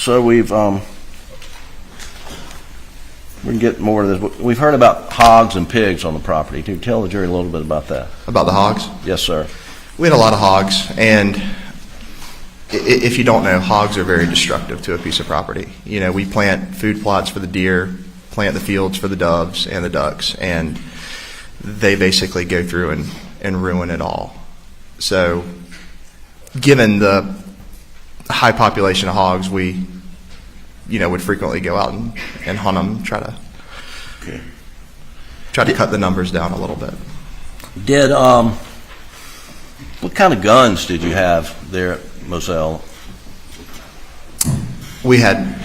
So we can get more of this. We've heard about hogs and pigs on the property. Can you tell the jury a little bit about that? About the hogs? Yes, sir. We had a lot of hogs, and if you don't know, hogs are very destructive to a piece of property. You know, we plant food plots for the deer, plant the fields for the doves and the ducks, and they basically go through and ruin it all. So given the high population of hogs, we, would frequently go out and hunt them, try to cut the numbers down a little bit. What kind of guns did you have there at Moselle? We had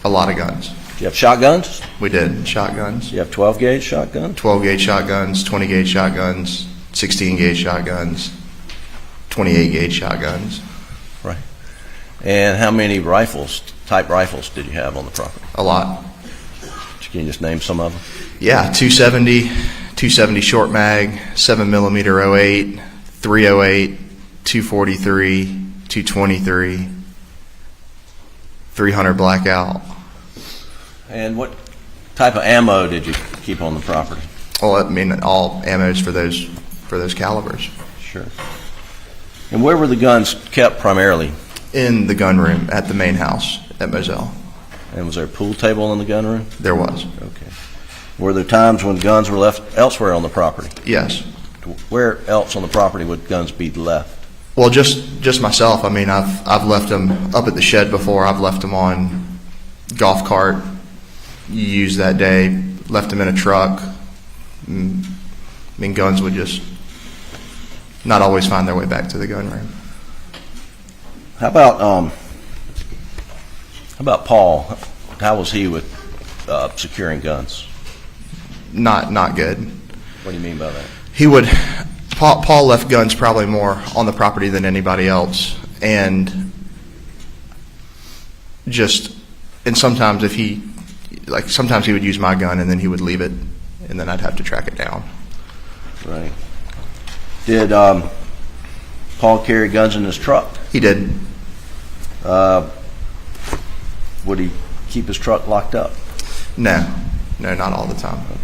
a lot of guns. Do you have shotguns? We did, shotguns. You have 12-gauge shotguns? 12-gauge shotguns, 20-gauge shotguns, 16-gauge shotguns, 28-gauge shotguns. Right. And how many type rifles did you have on the property? A lot. Can you just name some of them? Yeah, 270 short mag, 7mm 08, 308, 243, 223, 300 Blackout. And what type of ammo did you keep on the property? Well, I mean, all ammos for those calibers. Sure. And where were the guns kept primarily? In the gun room at the main house at Moselle. And was there a pool table in the gun room? There was. Okay. Were there times when guns were left elsewhere on the property? Yes. Where else on the property would guns be left? Well, just myself. I mean, I've left them up at the shed before. I've left them on golf cart used that day. Left them in a truck. I mean, guns would just not always find their way back to the gun room. How about Paul? How was he with securing guns? Not good. What do you mean by that? Paul left guns probably more on the property than anybody else, and sometimes sometimes he would use my gun and then he would leave it, and then I'd have to track it down. Right. Did Paul carry guns in his truck? He did. Would he keep his truck locked up? No, not all the time. Okay.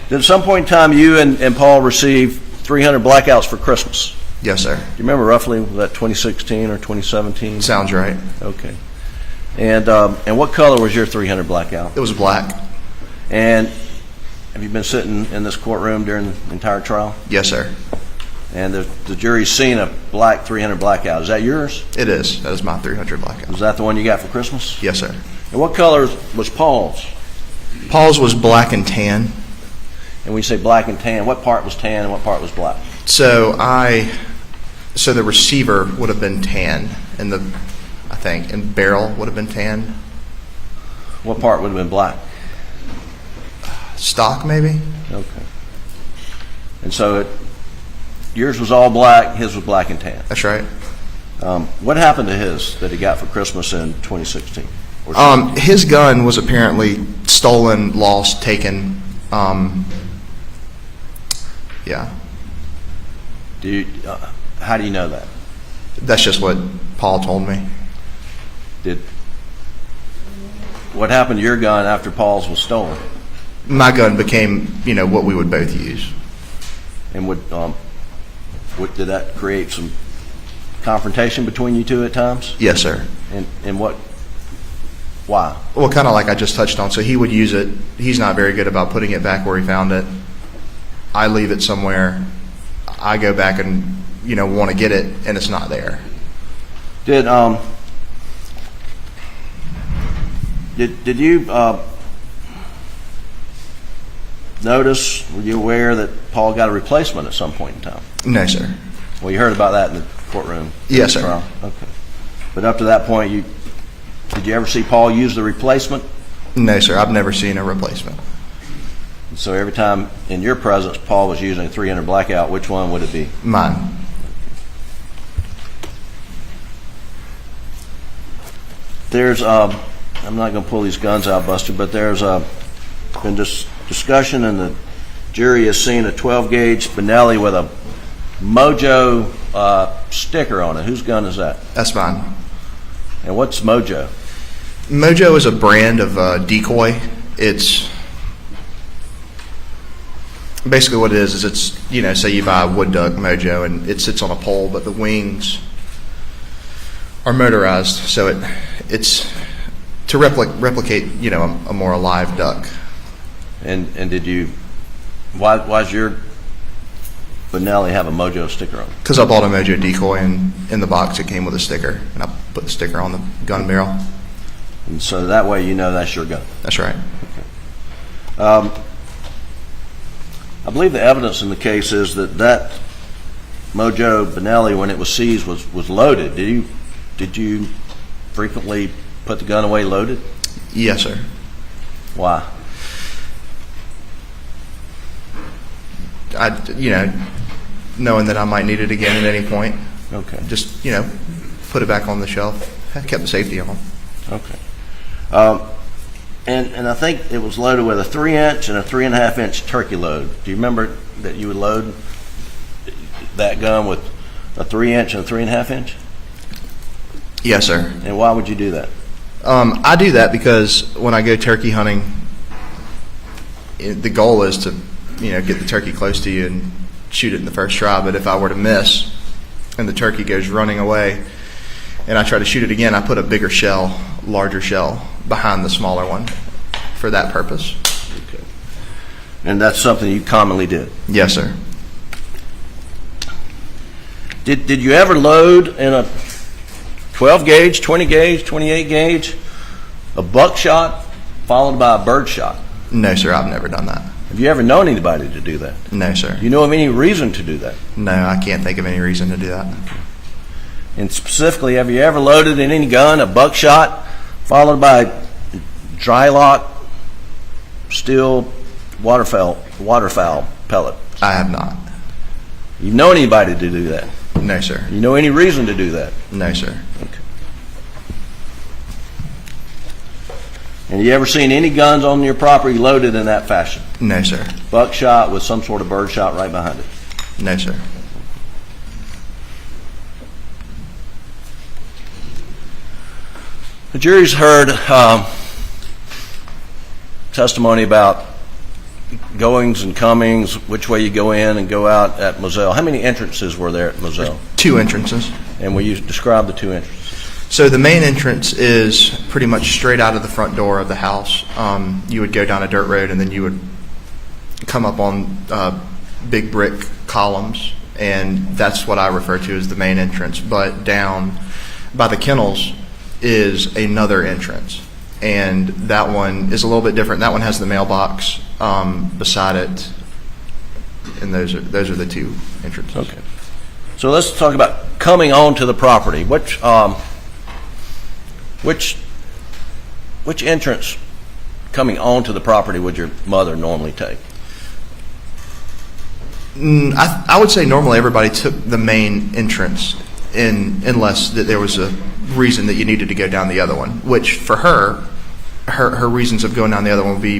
Did at some point in time you and Paul receive 300 blackouts for Christmas? Yes, sir. Do you remember roughly, was that 2016 or 2017? Sounds right. Okay. And what color was your 300 blackout? It was black. And have you been sitting in this courtroom during the entire trial? Yes, sir. And the jury's seen a black 300 blackout. Is that yours? It is. That is my 300 blackout. Was that the one you got for Christmas? Yes, sir. And what color was Paul's? Paul's was black and tan. And when you say black and tan, what part was tan and what part was black? So the receiver would have been tan, and and barrel would have been tan. What part would have been black? Stock, maybe. Okay. And so yours was all black, his was black and tan. That's right. What happened to his that he got for Christmas in 2016? His gun was apparently stolen, lost, taken. Yeah. How do you know that? That's just what Paul told me. What happened to your gun after Paul's was stolen? My gun became, what we would both use. And did that create some confrontation between you two at times? Yes, sir. And why? Well, kind of like I just touched on. So he would use it. He's not very good about putting it back where he found it. I leave it somewhere. I go back and, want to get it, and it's not there. Did you notice, were you aware that Paul got a replacement at some point in time? No, sir. Well, you heard about that in the courtroom? Yes, sir. Trial? Okay. But up to that point, did you ever see Paul use the replacement? No, sir. I've never seen a replacement. So every time in your presence Paul was using a 300 blackout, which one would it be? Mine. There's, I'm not going to pull these guns out, Buster, but there's been discussion, and the jury has seen a 12-gauge Spinelli with a Mojo sticker on it. Whose gun is that? That's mine. And what's Mojo? Mojo is a brand of decoy. It's basically what it is it's, you know, say you buy a wood duck Mojo and it sits on a pole, but the wings are motorized, so it's to replicate, you know, a more alive duck. And did you, why's your Benelli have a Mojo sticker on it? Because I bought a Mojo decoy, and in the box it came with a sticker, and I put the sticker on the gun barrel. And so that way you know that's your gun. That's right. I believe the evidence in the case is that Mojo Benelli, when it was seized, was loaded. Did you frequently put the gun away loaded? Yes, sir. Why? You know, knowing that I might need it again at any point. Okay. Just, you know, put it back on the shelf. I kept the safety on. Okay. And I think it was loaded with a 3-inch and a 3.5-inch turkey load. Do you remember that you would load that gun with a 3-inch and a 3.5-inch? Yes, sir. And why would you do that? I do that because when I go turkey hunting, the goal is to, you know, get the turkey close to you and shoot it in the first try. But if I were to miss and the turkey goes running away and I try to shoot it again, I put a bigger shell, larger shell behind the smaller one for that purpose. Okay. And that's something you commonly did? Yes, sir. Did you ever load in a 12 gauge, 20 gauge, 28 gauge, a buckshot followed by a bird shot? No, sir, I've never done that. Have you ever known anybody to do that? No, sir. Do you know of any reason to do that? No, I can't think of any reason to do that. And specifically, have you ever loaded in any gun a buckshot followed by a dry lock steel waterfowl pellet? I have not. You know anybody to do that? No, sir. You know any reason to do that? No, sir. Okay. And you ever seen any guns on your property loaded in that fashion? No, sir. Buckshot with some sort of bird shot right behind it? No, sir. The jury's heard testimony about goings and comings, which way you go in and go out at Moselle. How many entrances were there at Moselle? 2 entrances. And will you describe the 2 entrances? So the main entrance is pretty much straight out of the front door of the house. You would go down a dirt road and then you would come up on big brick columns, and that's what I refer to as the main entrance. But down by the kennels is another entrance, and that one is a little bit different. That one has the mailbox beside it, and those are the 2 entrances. Okay. So let's talk about coming onto the property. Which entrance coming onto the property would your mother normally take? I would say normally everybody took the main entrance, unless that there was a reason that you needed to go down the other one, which for her reasons of going down the other one would be